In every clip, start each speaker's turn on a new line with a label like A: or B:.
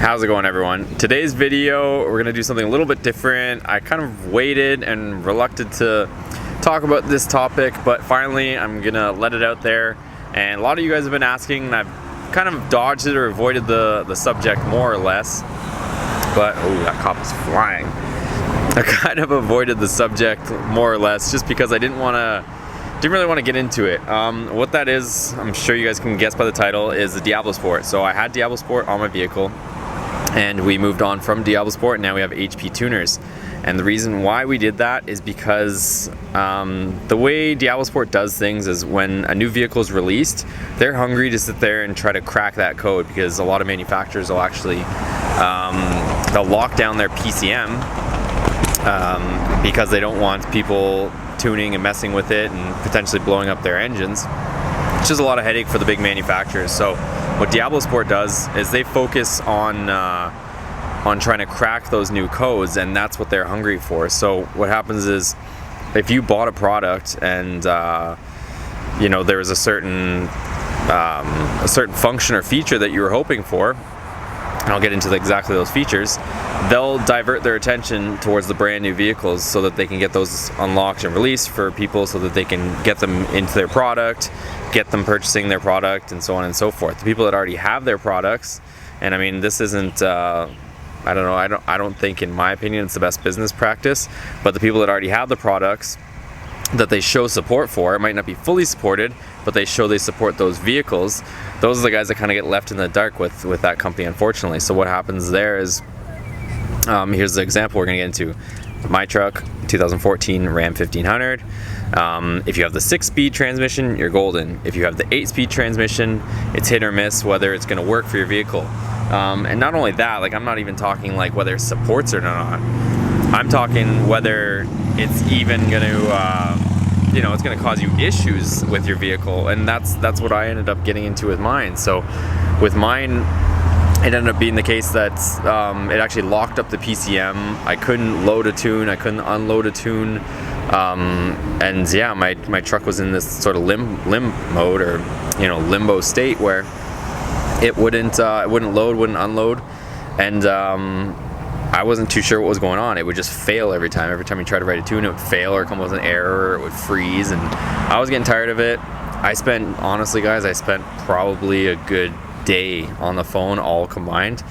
A: How's it going, everyone? Today's video, we're gonna do something a little bit different. I kind of waited and reluctant to talk about this topic, but finally I'm gonna let it out there. And a lot of you guys have been asking, and I've kind of dodged it or avoided the subject more or less. But, oh, that cop is flying. I kind of avoided the subject more or less just because I didn't really want to get into it. What that is, I'm sure you guys can guess by the title, is the Diablosport. So I had Diablosport on my vehicle, and we moved on from Diablosport, and now we have HP tuners. And the reason why we did that is because the way Diablosport does things is when a new vehicle is released, they're hungry to sit there and try to crack that code, because a lot of manufacturers will actually they'll lock down their PCM because they don't want people tuning and messing with it and potentially blowing up their engines. It's just a lot of headache for the big manufacturers. So what Diablosport does is they focus on trying to crack those new codes, and that's what they're hungry for. So what happens is, if you bought a product and you know, there was a certain function or feature that you were hoping for, and I'll get into exactly those features, they'll divert their attention towards the brand new vehicles so that they can get those unlocked and released for people, so that they can get them into their product, get them purchasing their product, and so on and so forth. The people that already have their products, and I mean, this isn't I don't think, in my opinion, it's the best business practice, but the people that already have the products that they show support for, it might not be fully supported, but they show they support those vehicles, those are the guys that kind of get left in the dark with that company, unfortunately. So what happens there is, here's the example we're going to get into. My truck, 2014 Ram 1500. If you have the 6-speed transmission, you're golden. If you have the 8-speed transmission, it's hit or miss whether it's going to work for your vehicle. And not only that, like, I'm not even talking like whether it supports it or not. I'm talking whether it's even going to, it's going to cause you issues with your vehicle. And that's what I ended up getting into with mine. So with mine, it ended up being the case that it actually locked up the PCM. I couldn't load a tune, I couldn't unload a tune, and yeah, my truck was in this sort of limb mode, or limbo state, where it wouldn't load, wouldn't unload, and I wasn't too sure what was going on. It would just fail every time. Every time you try to write a tune, it would fail or come with an error, or it would freeze, and I was getting tired of it. Honestly guys, I spent probably a good day on the phone, all combined,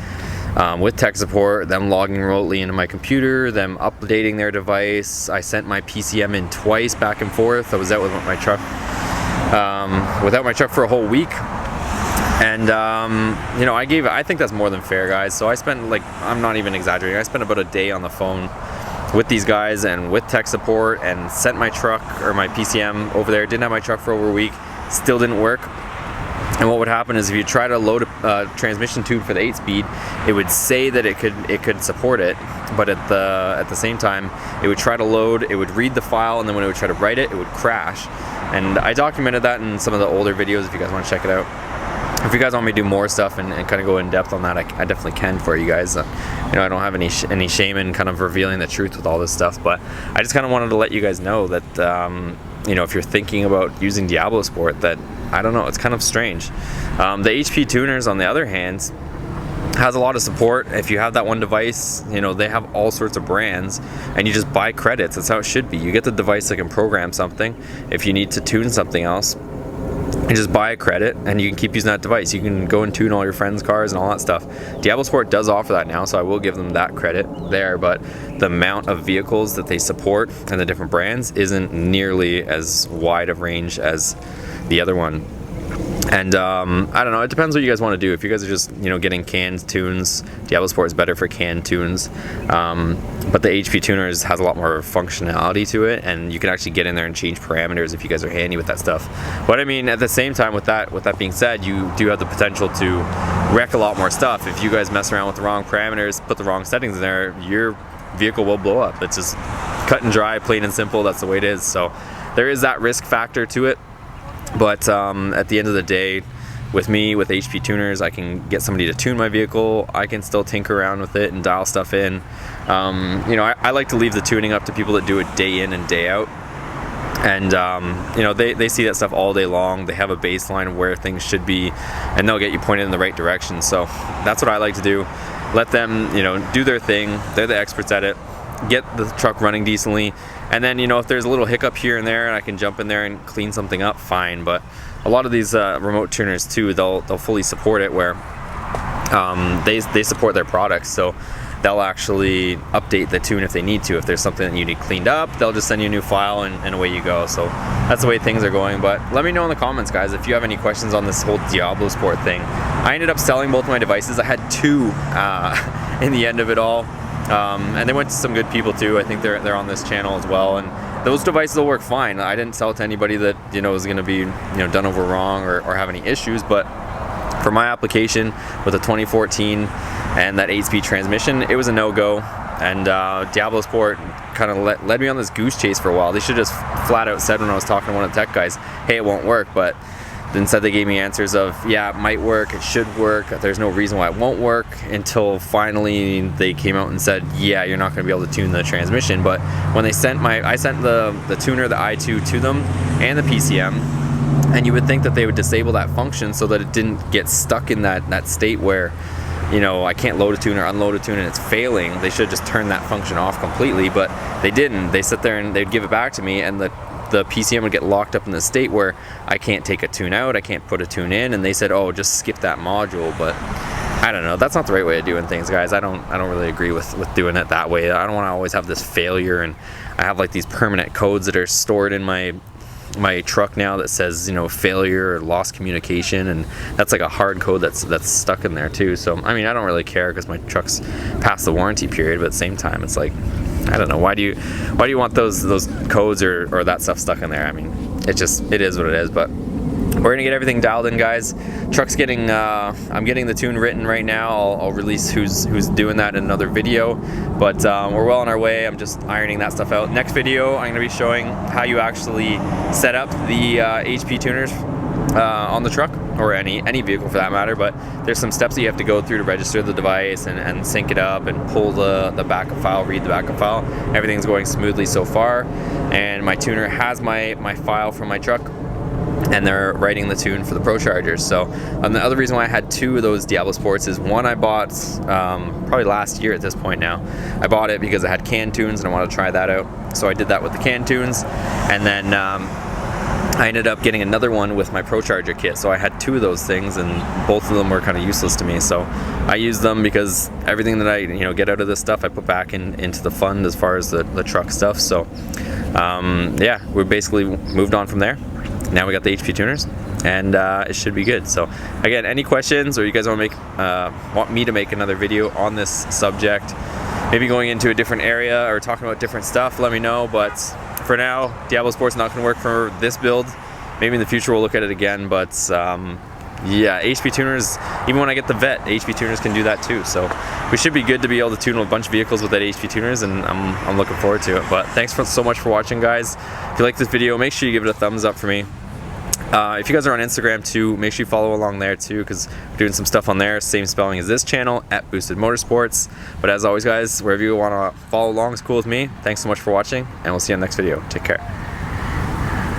A: with tech support, them logging remotely into my computer, them updating their device. I sent my PCM in twice back and forth. I was out without my truck for a whole week, and I think that's more than fair, guys. So I spent, like, I'm not even exaggerating, I spent about a day on the phone with these guys and with tech support, and sent my truck, or my PCM, over there. Didn't have my truck for over a week, still didn't work. And what would happen is, if you try to load a transmission tube for the 8-speed, it would say that it could support it, but at the same time, it would try to load, it would read the file, and then when it would try to write it, it would crash. And I documented that in some of the older videos, if you guys want to check it out. If you guys want me to do more stuff and kind of go in depth on that, I definitely can for you guys. I don't have any shame in kind of revealing the truth with all this stuff, but I just kind of wanted to let you guys know that if you're thinking about using Diablosport, that, I don't know, it's kind of strange. The HP tuners, on the other hand, has a lot of support. If you have that one device, they have all sorts of brands, and you just buy credits. That's how it should be. You get the device that can program something. If you need to tune something else, you just buy a credit, and you can keep using that device. You can go and tune all your friends' cars and all that stuff. Diablosport does offer that now, so I will give them that credit there, but the amount of vehicles that they support and the different brands isn't nearly as wide of range as the other one. And I don't know, it depends what you guys want to do. If you guys are just getting canned tunes, Diablosport is better for canned tunes, but the HP tuners has a lot more functionality to it, and you can actually get in there and change parameters if you guys are handy with that stuff. But I mean, at the same time, with that being said, you do have the potential to wreck a lot more stuff. If you guys mess around with the wrong parameters, put the wrong settings in there, your vehicle will blow up. It's just cut and dry, plain and simple. That's the way it is. So there is that risk factor to it. But at the end of the day, with me, with HP tuners, I can get somebody to tune my vehicle. I can still tinker around with it and dial stuff in. I like to leave the tuning up to people that do it day in and day out. And they see that stuff all day long. They have a baseline of where things should be, and they'll get you pointed in the right direction. So that's what I like to do. let them, you know, do their thing. They're the experts at it. Get the truck running decently, and then, you know, if there's a little hiccup here and there and I can jump in there and clean something up, fine. But a lot of these remote tuners too, they'll fully support it, where they support their products, so they'll actually update the tune if they need to. If there's something that you need cleaned up, they'll just send you a new file, and away you go. So that's the way things are going. But let me know in the comments, guys, if you have any questions on this whole Diablosport thing. I ended up selling both my devices. I had two in the end of it all. And they went to some good people too. I think they're on this channel as well, and those devices will work fine. I didn't sell it to anybody that, you know, was going to be, you know, done over wrong or have any issues. But for my application with a 2014 and that 8-speed transmission, it was a no-go. And Diablosport kind of led me on this goose chase for a while. They should just flat out said when I was talking to one of the tech guys, hey, it won't work. But instead they gave me answers of, yeah, it might work, it should work, there's no reason why it won't work, until finally they came out and said, yeah, you're not going to be able to tune the transmission. But when they sent I sent the tuner, the i2, to them, and the PCM, and you would think that they would disable that function so that it didn't get stuck in that state where, you know, I can't load a tune or unload a tune and it's failing. They should just turn that function off completely, but they didn't. They sit there and they'd give it back to me, and the PCM would get locked up in the state where I can't take a tune out, I can't put a tune in, and they said, oh, just skip that module. But I don't know, that's not the right way of doing things, guys. I don't really agree with doing it that way. I don't want to always have this failure, and I have like these permanent codes that are stored in my truck now that says, you know, failure or lost communication, and that's like a hard code that's stuck in there too. So I mean, I don't really care because my truck's past the warranty period, but at the same time, it's like, I don't know, why do you want those codes or that stuff stuck in there? I mean, it is what it is. But we're gonna get everything dialed in, guys. Truck's getting I'm getting the tune written right now. I'll release who's doing that in another video, but we're well on our way. I'm just ironing that stuff out. Next video, I'm gonna be showing how you actually set up the HP tuners on the truck, or any vehicle for that matter. But there's some steps that you have to go through to register the device and sync it up and pull the backup file, read the backup file. Everything's going smoothly so far, and my tuner has my file from my truck, and they're writing the tune for the Pro Chargers. So the other reason why I had two of those Diablosports is, one, I bought probably last year at this point now. I bought it because it had CAN tunes and I wanted to try that out, so I did that with the CAN tunes, and then I ended up getting another one with my Pro Charger kit. So I had two of those things, and both of them were kind of useless to me. So I used them because everything that I, you know, get out of this stuff, I put back into the fund as far as the truck stuff. So yeah, we basically moved on from there. Now we got the HP tuners, and it should be good. So again, any questions, or you guys want me to make another video on this subject, maybe going into a different area or talking about different stuff, let me know. But for now, Diablosport's not going to work for this build. Maybe in the future we'll look at it again, but yeah, HP tuners, even when I get the vet, HP tuners can do that too. So we should be good to be able to tune a bunch of vehicles with that HP tuners, and I'm looking forward to it. But thanks so much for watching, guys. If you like this video, make sure you give it a thumbs up for me. If you guys are on Instagram too, make sure you follow along there too, because we're doing some stuff on there, same spelling as this channel, @BoostedMotorsports. But as always, guys, wherever you want to follow along is cool with me. Thanks so much for watching, and we'll see you in the next video. Take care.